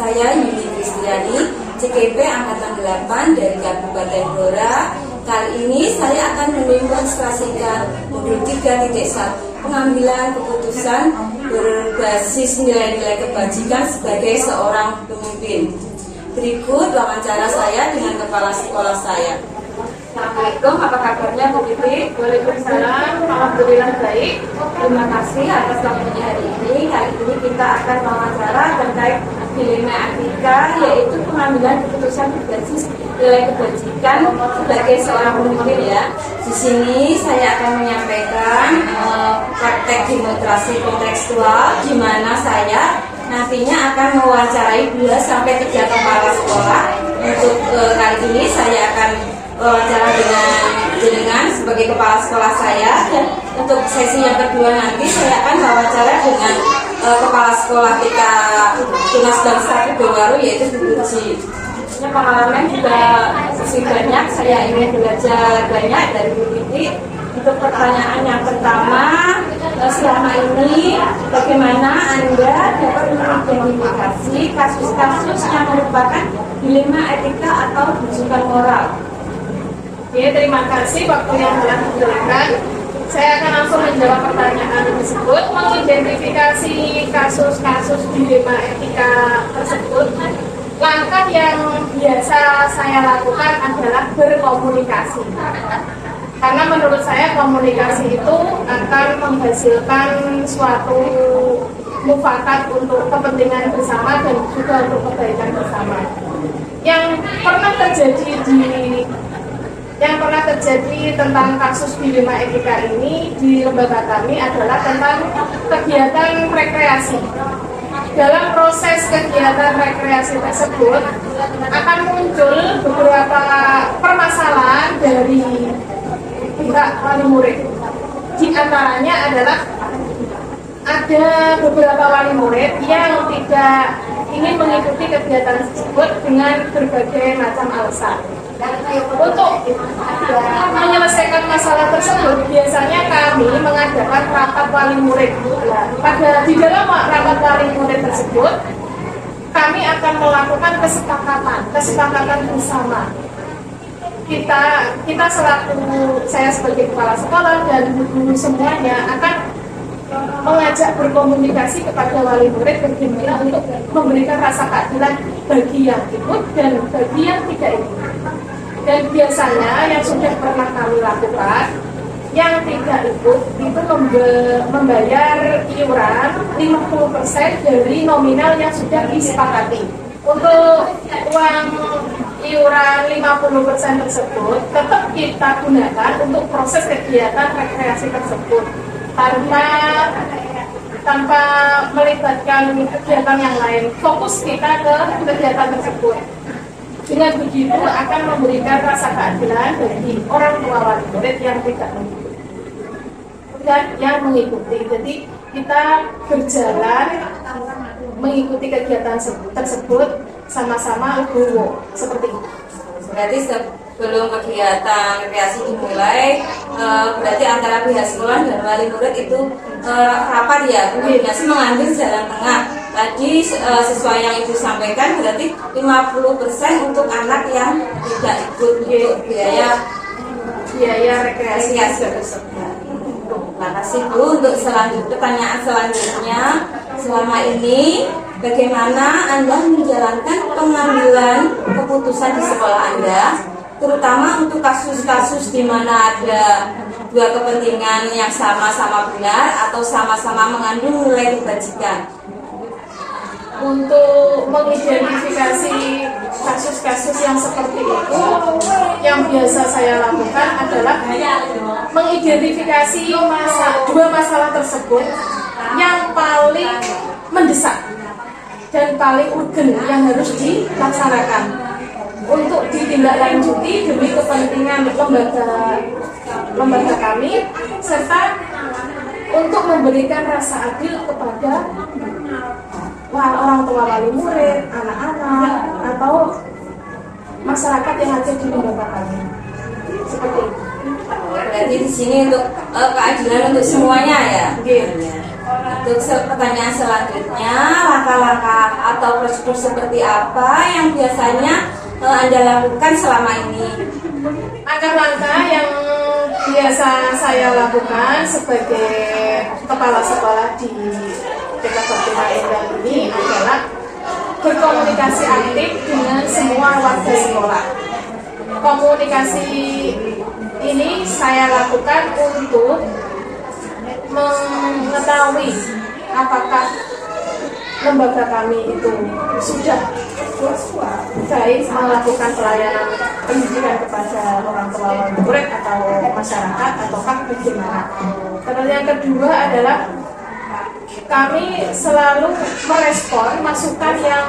saya Yuli Kristiani, CKP Angkatan 8 dari Kabupaten Blora. Kali ini saya akan mendemonstrasikan modul 3.1 pengambilan keputusan berbasis nilai-nilai kebajikan sebagai seorang pemimpin. Berikut wawancara saya dengan kepala sekolah saya. Assalamualaikum, apa kabarnya Bu Titi? Waalaikumsalam, alhamdulillah baik. Terima kasih atas waktunya hari ini. Kali ini kita akan wawancara terkait dilema etika, yaitu pengambilan keputusan berbasis nilai kebajikan sebagai seorang pemimpin ya. Di sini saya akan menyampaikan praktek demonstrasi kontekstual di mana saya nantinya akan mewawancarai 2-3 kepala sekolah. Untuk kali ini saya akan wawancara dengan sebagai kepala sekolah saya, dan untuk sesi yang kedua nanti saya akan wawancara dengan kepala sekolah kita Tunas Bangsa Kedowaru, yaitu Bu Puji. Pengalaman juga masih banyak, saya ingin belajar banyak dari Bu Titi. Untuk pertanyaan yang pertama, selama ini bagaimana Anda dapat mengidentifikasi kasus-kasus yang merupakan dilema etika atau rujukan moral? Oke, terima kasih waktu yang telah diberikan. Saya akan langsung menjawab pertanyaan tersebut. Mengidentifikasi kasus-kasus dilema etika tersebut, langkah yang biasa saya lakukan adalah berkomunikasi. Karena menurut saya komunikasi itu akan menghasilkan suatu mufakat untuk kepentingan bersama dan juga untuk kebaikan bersama. Yang pernah terjadi tentang kasus dilema etika ini di lembaga kami adalah tentang kegiatan rekreasi. Dalam proses kegiatan rekreasi tersebut akan muncul beberapa permasalahan dari pihak wali murid. Di antaranya adalah ada beberapa wali murid yang tidak ingin mengikuti kegiatan tersebut dengan berbagai macam alasan. Untuk menyelesaikan masalah tersebut, biasanya kami mengadakan rapat wali murid. Di dalam rapat wali murid tersebut, kami akan melakukan kesepakatan bersama. Kita selaku saya sebagai kepala sekolah dan guru semuanya akan mengajak berkomunikasi kepada wali murid bagaimana untuk memberikan rasa keadilan bagi yang ikut dan bagi yang tidak ikut. Dan biasanya yang sudah pernah kami lakukan, yang tidak ikut itu membayar iuran 50% dari nominal yang sudah disepakati. Untuk uang iuran 50% tersebut tetap kita gunakan untuk proses kegiatan rekreasi tersebut tanpa melibatkan kegiatan yang lain. Fokus kita ke kegiatan tersebut. Dengan begitu akan memberikan rasa keadilan bagi orang tua wali murid yang tidak mengikuti dan yang mengikuti. Jadi kita berjalan mengikuti kegiatan tersebut sama-sama legowo seperti itu. Berarti sebelum kegiatan rekreasi dimulai, berarti antara pihak sekolah dan wali murid itu rapat ya, komunikasi mengambil jalan tengah. Tadi sesuai yang Ibu sampaikan, berarti 50% untuk anak yang tidak ikut untuk biaya rekreasi tersebut. Terima kasih Bu. Untuk pertanyaan selanjutnya, selama ini bagaimana Anda menjalankan pengambilan keputusan di sekolah Anda, terutama untuk kasus-kasus di mana ada dua kepentingan yang sama-sama benar atau sama-sama mengandung nilai kebajikan? Untuk mengidentifikasi kasus-kasus yang seperti itu, yang biasa saya lakukan adalah mengidentifikasi dua masalah tersebut yang paling mendesak dan paling urgen yang harus dilaksanakan untuk ditindaklanjuti demi kepentingan lembaga kami, serta untuk memberikan rasa adil kepada orang tua wali murid, anak-anak, atau masyarakat yang ada di lembaga kami. Seperti itu. Berarti di sini untuk keadilan untuk semuanya ya. Oke. Untuk pertanyaan selanjutnya, langkah-langkah atau prosedur seperti apa yang biasanya Anda lakukan selama ini? Langkah-langkah yang biasa saya lakukan sebagai kepala sekolah di TK Bakti Indah ini adalah berkomunikasi aktif dengan semua warga sekolah. Komunikasi ini saya lakukan untuk mengetahui apakah lembaga kami itu sudah baik melakukan pelayanan pendidikan kepada orang tua murid atau masyarakat ataukah bagaimana. Terus yang kedua adalah kami selalu merespon masukan yang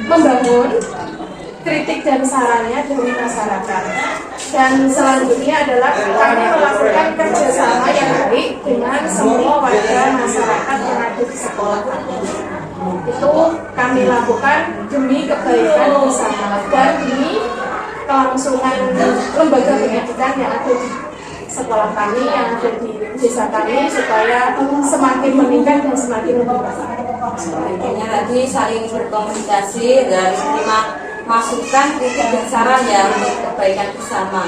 membangun, kritik dan sarannya dari masyarakat. Dan selanjutnya adalah kami melakukan kerjasama yang baik dengan semua warga masyarakat yang ada di sekolah kami. Itu kami lakukan demi kebaikan bersama dan demi kelangsungan lembaga pendidikan yang ada di sekolah kami, yang ada di desa kami, supaya semakin meningkat dan semakin lebih baik. Sebaiknya tadi saling berkomunikasi dan menerima masukan, kritik dan saran ya untuk kebaikan bersama.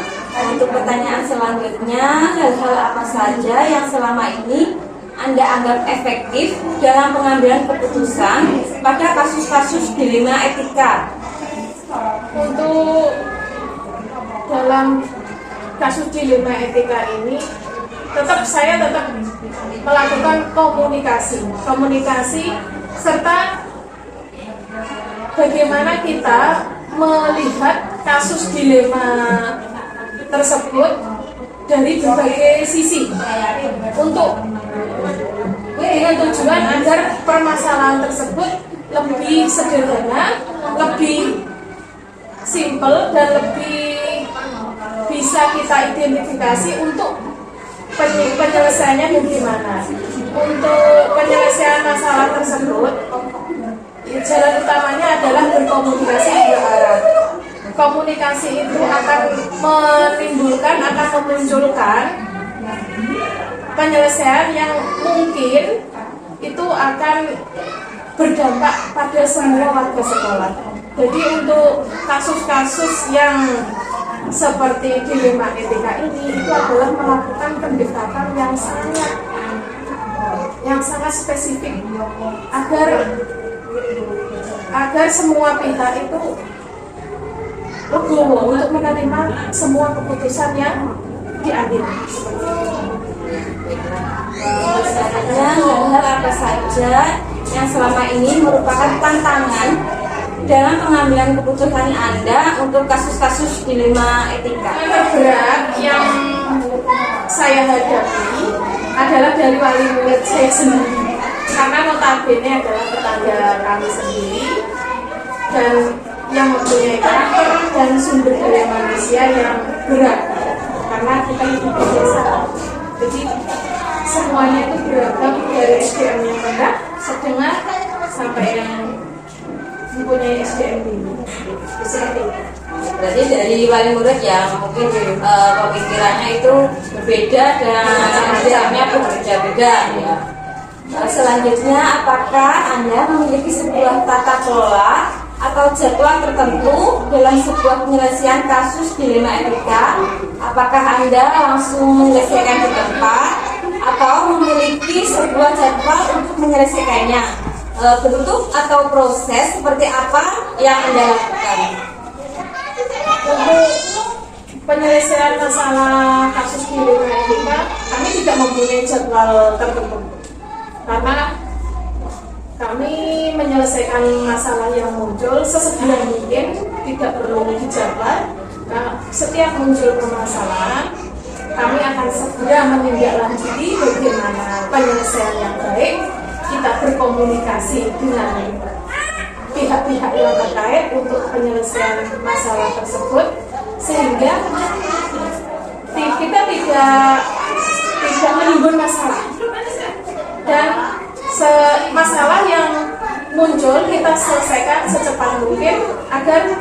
Untuk pertanyaan selanjutnya, hal-hal apa saja yang selama ini Anda anggap efektif dalam pengambilan keputusan pada kasus-kasus dilema etika? Untuk dalam kasus dilema etika ini, saya tetap melakukan komunikasi serta bagaimana kita melihat kasus dilema tersebut dari berbagai sisi untuk dengan tujuan agar permasalahan tersebut lebih sederhana, lebih simpel dan lebih bisa kita identifikasi untuk penyelesaiannya bagaimana. Untuk penyelesaian masalah tersebut, jalan utamanya adalah berkomunikasi dua arah. Komunikasi itu akan memunculkan penyelesaian yang mungkin itu akan berdampak pada semua warga sekolah. Jadi untuk kasus-kasus yang seperti dilema etika ini, itu adalah melakukan pendekatan yang sangat spesifik agar semua pihak itu legowo untuk menerima semua keputusan yang diambil. Selanjutnya, hal-hal apa saja yang selama ini merupakan tantangan dalam pengambilan keputusan Anda untuk kasus-kasus dilema etika? Yang terberat yang saya hadapi adalah dari wali murid saya sendiri, karena notabene adalah tetangga kami sendiri dan yang mempunyai karakter dan sumber daya manusia yang berat, karena kita hidup di desa. Jadi semuanya itu beragam, dari SDM yang rendah, sedang sampai yang mempunyai SDM tinggi. Berarti dari wali murid yang mungkin pemikirannya itu berbeda dan SDM-nya pun berbeda-beda ya. Selanjutnya, apakah Anda memiliki sebuah tata kelola atau jadwal tertentu dalam sebuah penyelesaian kasus dilema etika? Apakah Anda langsung menyelesaikan di tempat atau memiliki sebuah jadwal untuk menyelesaikannya? Bentuk atau proses seperti apa yang Anda lakukan? Untuk penyelesaian masalah kasus dilema etika, kami tidak mempunyai jadwal tertentu, karena kami menyelesaikan masalah yang muncul sesegera mungkin, tidak perlu dijadwal. Nah, setiap muncul permasalahan, kami akan segera menindaklanjuti bagaimana penyelesaian yang baik. Kita berkomunikasi dengan pihak-pihak yang terkait untuk penyelesaian masalah tersebut, sehingga kita tidak menimbun masalah, dan masalah yang muncul kita selesaikan secepat mungkin agar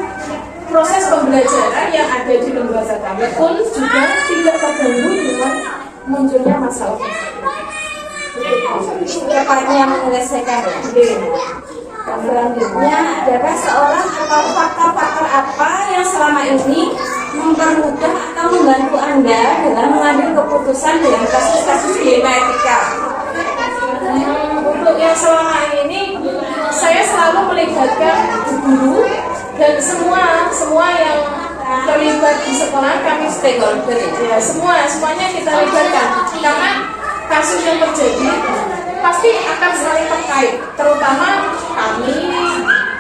proses pembelajaran yang ada di lembaga kami pun juga tidak terganggu dengan munculnya masalah tersebut. cepatnya menyelesaikan. Selanjutnya adalah seorang atau faktor-faktor apa yang selama ini mempermudah atau membantu Anda dalam mengambil keputusan dalam kasus-kasus dilema etika. Untuk yang selama ini saya selalu melibatkan guru dan semua yang terlibat di sekolah kami stakeholder ya, semuanya kita libatkan karena kasus yang terjadi pasti akan saling terkait, terutama kami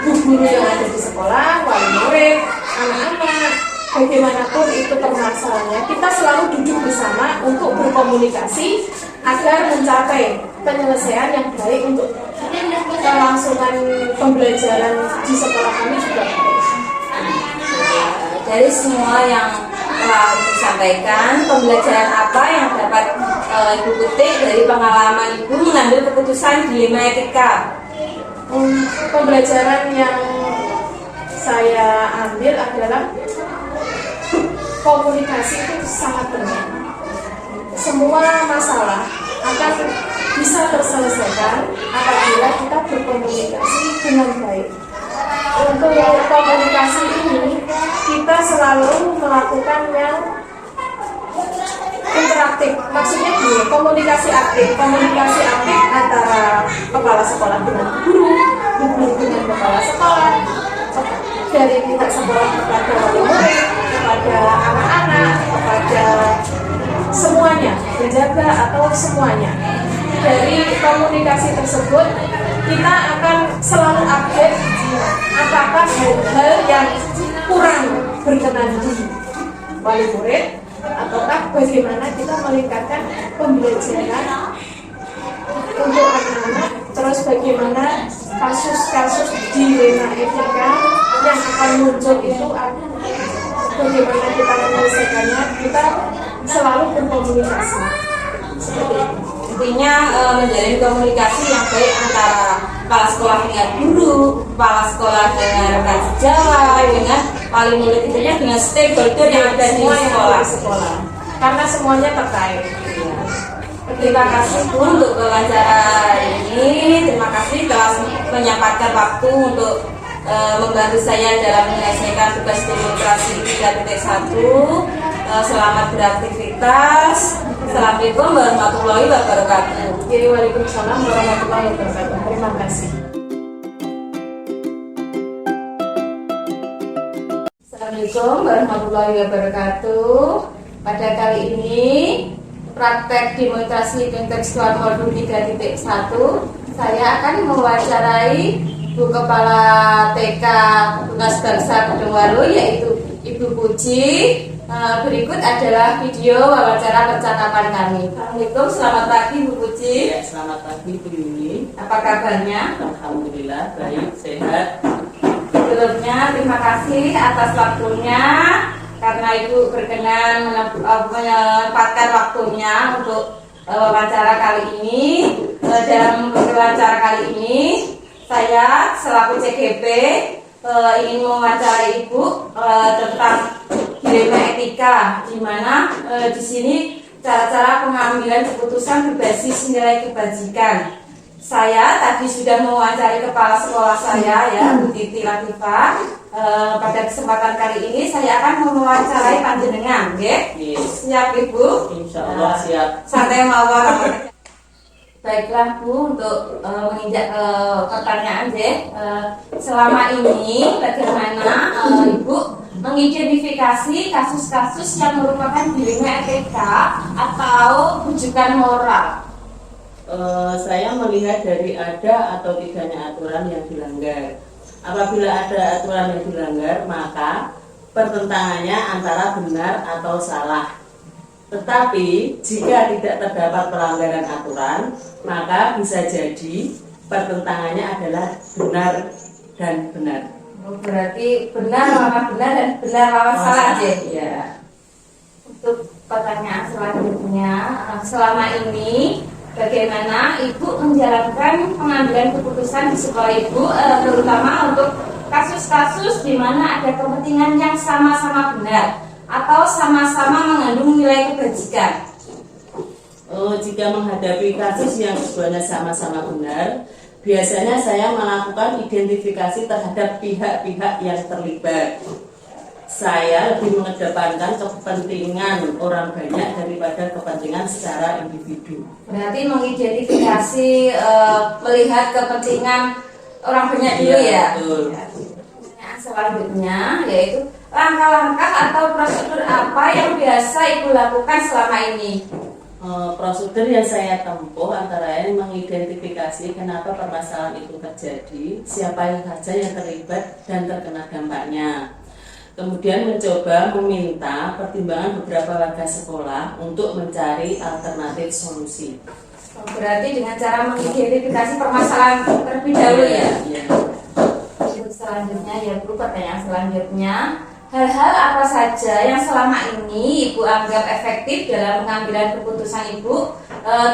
guru yang ada di sekolah, wali murid, anak-anak, bagaimanapun itu permasalahannya kita selalu duduk bersama untuk berkomunikasi agar mencapai penyelesaian yang baik untuk kelangsungan pembelajaran di sekolah kami juga baik. Dari semua yang telah Ibu sampaikan, pembelajaran apa yang dapat Ibu petik dari pengalaman Ibu mengambil keputusan dilema etika? Pembelajaran yang saya ambil adalah komunikasi itu sangat penting. Semua masalah akan bisa terselesaikan apabila kita berkomunikasi dengan baik. Untuk komunikasi ini kita selalu melakukan yang interaktif. Maksudnya gini, komunikasi aktif antara kepala sekolah dengan guru dengan kepala sekolah, dari pihak sekolah kepada wali murid, kepada anak-anak, kepada semuanya, penjaga atau semuanya. Dari komunikasi tersebut kita akan selalu update apakah hal-hal yang kurang berkenan di wali murid ataukah bagaimana kita meningkatkan pembelajaran untuk anak-anak, terus bagaimana kasus-kasus dilema etika yang akan muncul itu bagaimana kita menyelesaikannya, kita selalu berkomunikasi seperti itu. Intinya menjalin komunikasi yang baik antara kepala sekolah dengan guru, kepala sekolah dengan rekan sejawat, dengan wali murid, intinya dengan stakeholder yang ada di sekolah. Karena semuanya terkait. Terima kasih Bu untuk wawancara ini. Terima kasih telah menyempatkan waktu untuk membantu saya dalam menyelesaikan tugas demonstrasi 3.1. Selamat beraktivitas. Assalamualaikum warahmatullahi wabarakatuh. Waalaikumsalam warahmatullahi wabarakatuh. Terima kasih. Assalamualaikum warahmatullahi wabarakatuh. Pada kali ini praktek demonstrasi kontekstual modul 3.1, saya akan mewawancarai Bu Kepala TK Tunas Bangsa Kedungwaru, yaitu Ibu Puji. Berikut adalah video wawancara percakapan kami. Assalamualaikum, selamat pagi Bu Puji. Ya, selamat pagi Bu Yuni. Apa kabarnya? Alhamdulillah baik, sehat. Sebelumnya terima kasih atas waktunya karena Ibu berkenan menempatkan waktunya untuk wawancara kali ini. Dalam wawancara kali ini saya selaku CGP ingin mewawancarai Ibu tentang dilema etika, di mana di sini cara-cara pengambilan keputusan berbasis nilai kebajikan. Saya tadi sudah mewawancarai kepala sekolah saya, ya, Bu Titi Latifah. Pada kesempatan kali ini saya akan mewawancarai panjenengan, ya. Yes. Siap Ibu? Insya Allah siap. Santai mawar. Baiklah Bu, untuk menginjak pertanyaan, ya. Selama ini bagaimana Ibu mengidentifikasi kasus-kasus yang merupakan dilema etika atau rujukan moral? Saya melihat dari ada atau tidaknya aturan yang dilanggar. Apabila ada aturan yang dilanggar, maka pertentangannya antara benar atau salah. Tetapi jika tidak terdapat pelanggaran aturan, maka bisa jadi pertentangannya adalah benar dan benar. Berarti benar lawan benar dan benar lawan salah, ya. Untuk pertanyaan selanjutnya, selama ini bagaimana Ibu menjalankan pengambilan keputusan di sekolah Ibu, terutama untuk kasus-kasus di mana ada kepentingan yang sama-sama benar atau sama-sama mengandung nilai kebajikan? Jika menghadapi kasus yang keduanya sama-sama benar, biasanya saya melakukan identifikasi terhadap pihak-pihak yang terlibat. Saya lebih mengedepankan kepentingan orang banyak daripada kepentingan secara individu. Berarti mengidentifikasi, melihat kepentingan orang banyak dulu ya. Betul. Pertanyaan selanjutnya yaitu langkah-langkah atau prosedur apa yang biasa Ibu lakukan selama ini? Prosedur yang saya tempuh antara lain mengidentifikasi kenapa permasalahan itu terjadi, siapa saja yang terlibat dan terkena dampaknya. Kemudian mencoba meminta pertimbangan beberapa warga sekolah untuk mencari alternatif solusi. Berarti dengan cara mengidentifikasi permasalahan terlebih dahulu ya. Iya. Selanjutnya ya Bu, pertanyaan selanjutnya, hal-hal apa saja yang selama ini Ibu anggap efektif dalam pengambilan keputusan Ibu,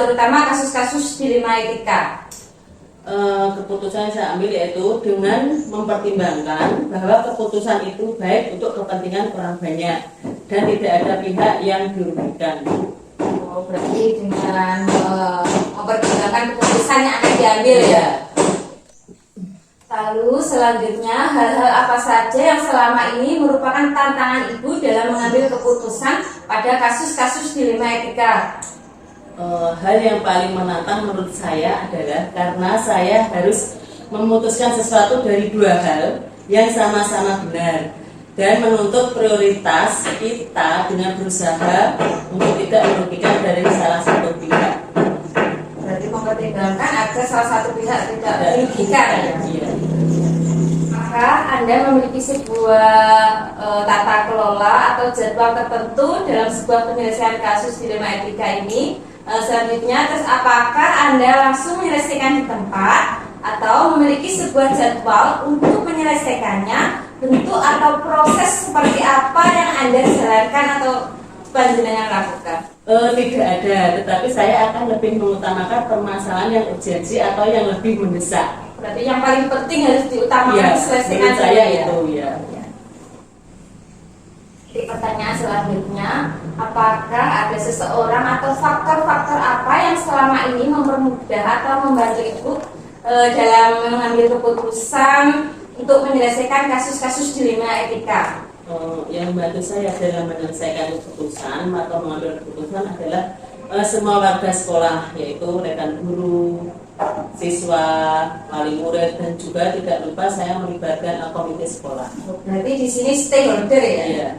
terutama kasus-kasus dilema etika? Keputusan yang saya ambil yaitu dengan mempertimbangkan bahwa keputusan itu baik untuk kepentingan orang banyak dan tidak ada pihak yang dirugikan. Berarti dengan mempertimbangkan keputusan yang akan diambil ya. Lalu selanjutnya, hal-hal apa saja yang selama ini merupakan tantangan Ibu dalam mengambil keputusan pada kasus-kasus dilema etika? Hal yang paling menantang menurut saya adalah karena saya harus memutuskan sesuatu dari dua hal yang sama-sama benar dan menuntut prioritas kita dengan berusaha untuk tidak merugikan dari salah satu pihak. Berarti mempertimbangkan agar salah satu pihak tidak merugikan ya. Iya. Maka Anda memiliki sebuah tata kelola atau jadwal tertentu dalam sebuah penyelesaian kasus dilema etika ini. Selanjutnya, terus apakah Anda langsung menyelesaikan di tempat atau memiliki sebuah jadwal untuk menyelesaikannya, bentuk atau proses seperti apa yang Anda jalankan atau panjenengan lakukan? Tidak ada, tetapi saya akan lebih mengutamakan permasalahan yang urgensi atau yang lebih mendesak. Berarti yang paling penting harus diutamakan Ya, diselesaikan menurut saya dulu ya. itu ya. Jadi pertanyaan selanjutnya, apakah ada seseorang atau faktor-faktor apa yang selama ini mempermudah atau membantu Ibu dalam mengambil keputusan untuk menyelesaikan kasus-kasus dilema etika? Yang membantu saya dalam menyelesaikan keputusan atau mengambil keputusan adalah semua warga sekolah, yaitu rekan guru, siswa, wali murid, dan juga tidak lupa saya melibatkan komite sekolah. Berarti di sini stakeholder ya? Iya.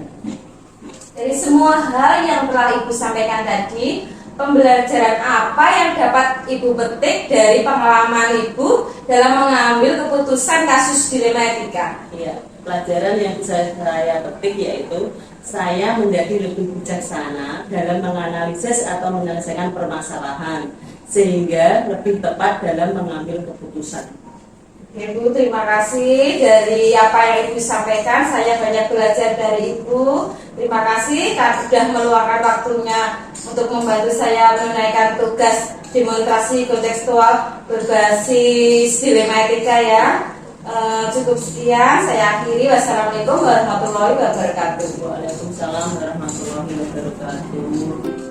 Dari semua hal yang telah Ibu sampaikan tadi, pembelajaran apa yang dapat Ibu petik dari pengalaman Ibu dalam mengambil keputusan kasus dilema etika? Iya, pelajaran yang saya petik yaitu saya menjadi lebih bijaksana dalam menganalisis atau menyelesaikan permasalahan sehingga lebih tepat dalam mengambil keputusan. Ibu, terima kasih dari apa yang Ibu sampaikan. Saya banyak belajar dari Ibu. Terima kasih karena sudah meluangkan waktunya untuk membantu saya menunaikan tugas demonstrasi kontekstual berbasis dilema etika ya. Cukup sekian, saya akhiri. Wassalamualaikum warahmatullahi wabarakatuh. Waalaikumsalam warahmatullahi wabarakatuh.